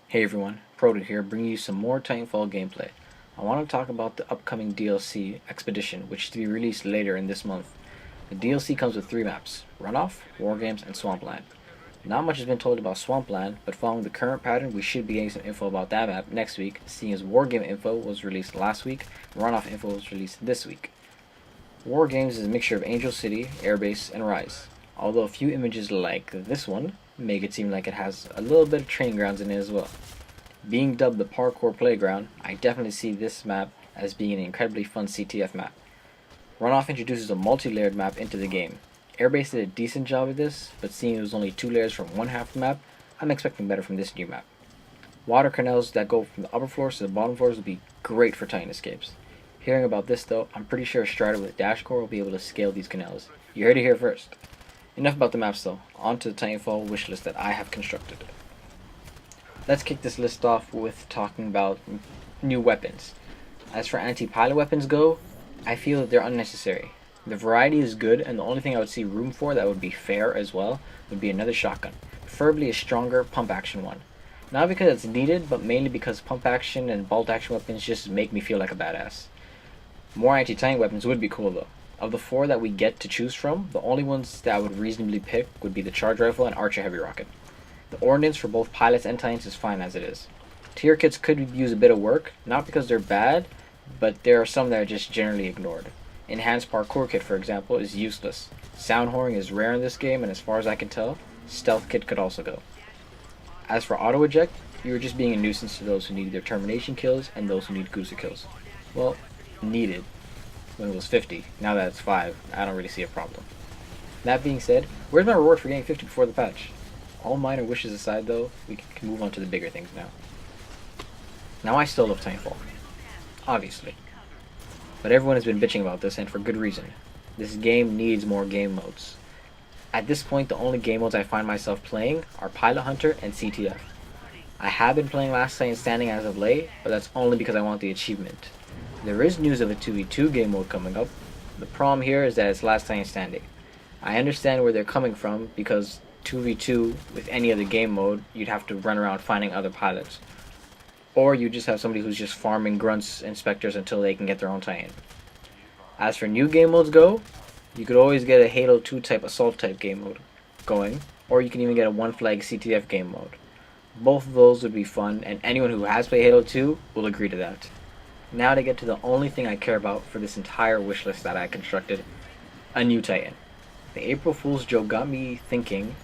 Hey everyone, Proto here, bringing you some more Titanfall gameplay. I want to talk about the upcoming DLC, Expedition, which is to be released later in this month. The DLC comes with 3 maps, Runoff, Wargames, and Swampland. Not much has been told about Swampland, but following the current pattern, we should be getting some info about that map next week, seeing as Wargame info was released last week, and Runoff info was released this week. Wargames is a mixture of Angel City, Airbase, and Rise, although a few images like this one make it seem like it has a little bit of training grounds in it as well. Being dubbed the parkour playground, I definitely see this map as being an incredibly fun CTF map. Runoff introduces a multi-layered map into the game. Airbase did a decent job of this, but seeing it was only 2 layers from one half of the map, I'm expecting better from this new map. Water canals that go from the upper floors to the bottom floors will be great for Titan escapes. Hearing about this though, I'm pretty sure a strider with dash core will be able to scale these canals. You heard it here first. Enough about the maps though, on to the Titanfall wishlist that I have constructed. Let's kick this list off with talking about new weapons. As for anti-pilot weapons go, I feel that they're unnecessary. The variety is good, and the only thing I would see room for that would be fair as well would be another shotgun, preferably a stronger pump action one. Not because it's needed, but mainly because pump action and bolt action weapons just make me feel like a badass. More anti-tank weapons would be cool though. Of the 4 that we get to choose from, the only ones that I would reasonably pick would be the charge rifle and archer heavy rocket. The ordnance for both pilots and Titans is fine as it is. Tier kits could use a bit of work, not because they're bad, but there are some that are just generally ignored. Enhanced parkour kit, for example, is useless. Sound whoring is rare in this game, and as far as I can tell, stealth kit could also go. As for auto eject, you are just being a nuisance to those who need their termination kills and those who need Gusa kills. Well, needed when it was 50. Now that it's 5, I don't really see a problem. That being said, where's my reward for getting 50 before the patch? All minor wishes aside though, we can move on to the bigger things now. Now I still love Titanfall, obviously. But everyone has been bitching about this, and for good reason. This game needs more game modes. At this point, the only game modes I find myself playing are Pilot Hunter and CTF. I have been playing Last Titan Standing as of late, but that's only because I want the achievement. There is news of a 2v2 game mode coming up. The problem here is that it's Last Titan Standing. I understand where they're coming from, because 2v2 with any other game mode, you'd have to run around finding other pilots. Or you just have somebody who's just farming grunts and specters until they can get their own Titan. As for new game modes go, you could always get a Halo 2 type assault type game mode going, or you can even get a one flag CTF game mode. Both of those would be fun, and anyone who has played Halo 2 will agree to that. Now to get to the only thing I care about for this entire wishlist that I constructed, a new Titan. The April Fool's joke got me thinking,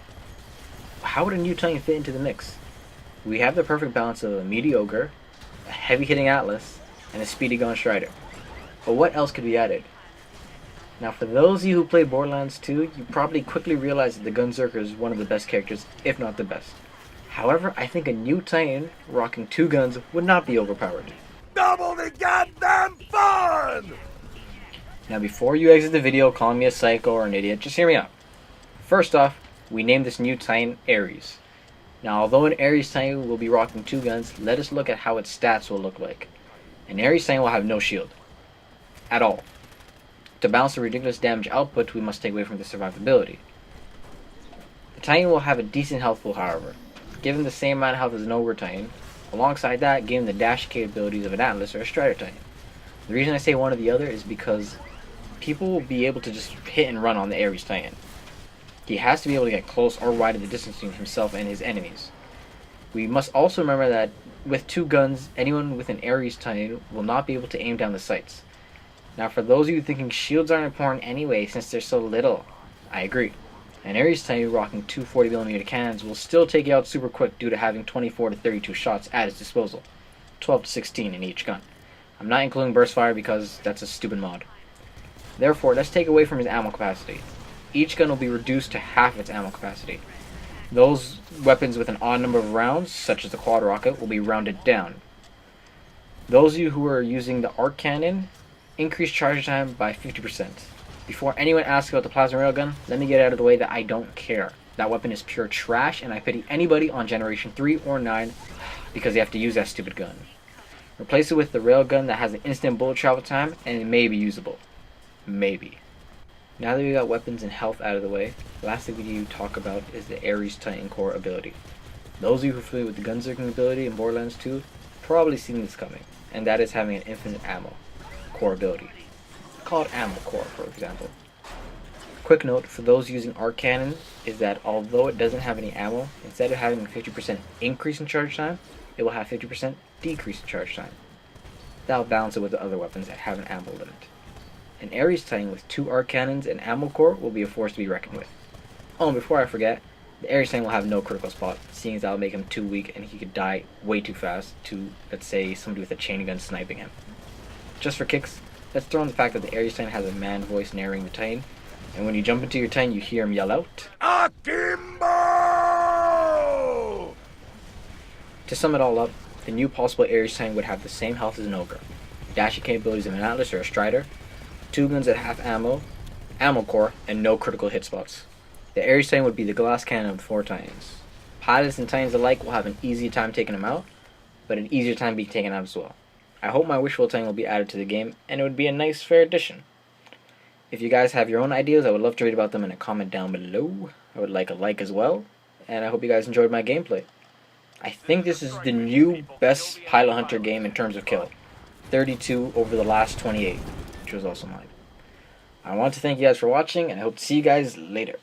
how would a new Titan fit into the mix? We have the perfect balance of a mediocre, a heavy hitting Atlas, and a speedy gun strider. But what else could be added? Now for those of you who play Borderlands 2, you probably quickly realize that the Gunzerker is one of the best characters, if not the best. However, I think a new Titan rocking 2 guns would not be overpowered. Double the goddamn fun! Now before you exit the video calling me a psycho or an idiot, just hear me out. First off, we named this new Titan Ares. Now although an Ares Titan will be rocking 2 guns, let us look at how its stats will look like. An Ares Titan will have no shield. At all. To balance the ridiculous damage output, we must take away from the survivability. The Titan will have a decent health pool, however. Given the same amount of health as an Ogre Titan, alongside that, given the dash capabilities of an Atlas or a Strider Titan. The reason I say one or the other is because people will be able to just hit and run on the Ares Titan. He has to be able to get close or widen the distance between himself and his enemies. We must also remember that with 2 guns, anyone with an Ares Titan will not be able to aim down the sights. Now for those of you thinking shields aren't important anyway since they're so little, I agree. An Ares Titan rocking 2 40mm cannons will still take you out super quick due to having 24 to 32 shots at its disposal, 12 to 16 in each gun. I'm not including burst fire because that's a stupid mod. Therefore, let's take away from his ammo capacity. Each gun will be reduced to half its ammo capacity. Those weapons with an odd number of rounds, such as the quad rocket, will be rounded down. Those of you who are using the arc cannon, increase charge time by 50%. Before anyone asks about the plasma railgun, let me get out of the way that I don't care. That weapon is pure trash, and I pity anybody on Generation 3 or 9 because they have to use that stupid gun. Replace it with the railgun that has an instant bullet travel time, and it may be usable. Maybe. Now that we got weapons and health out of the way, the last thing we need to talk about is the Ares Titan Core ability. Those of you who are familiar with the gunzerking ability in Borderlands 2 probably seen this coming, and that is having an infinite ammo core ability, called ammo core, for example. Quick note for those using arc cannon is that although it doesn't have any ammo, instead of having a 50% increase in charge time, it will have 50% decrease in charge time. That'll balance it with the other weapons that have an ammo limit. An Ares Titan with 2 arc cannons and ammo core will be a force to be reckoned with. Oh, and before I forget, the Ares Titan will have no critical spot, seeing as that'll make him too weak and he could die way too fast to, let's say, somebody with a chain gun sniping him. Just for kicks, let's throw in the fact that the Ares Titan has a man voice narrating the Titan, and when you jump into your Titan, you hear him yell out, Akimbo! To sum it all up, the new possible Ares Titan would have the same health as an Ogre, dashing capabilities of an Atlas or a Strider, 2 guns at half ammo, ammo core, and no critical hit spots. The Ares Titan would be the glass cannon of the 4 Titans. Pilots and Titans alike will have an easy time taking him out, but an easier time being taken out as well. I hope my Wishful Titan will be added to the game, and it would be a nice fair addition. If you guys have your own ideas, I would love to read about them in a comment down below. I would like a like as well, and I hope you guys enjoyed my gameplay. I think this is the new best Pilot Hunter game in terms of kill. 32 over the last 28, which was also mine. I want to thank you guys for watching, and I hope to see you guys later.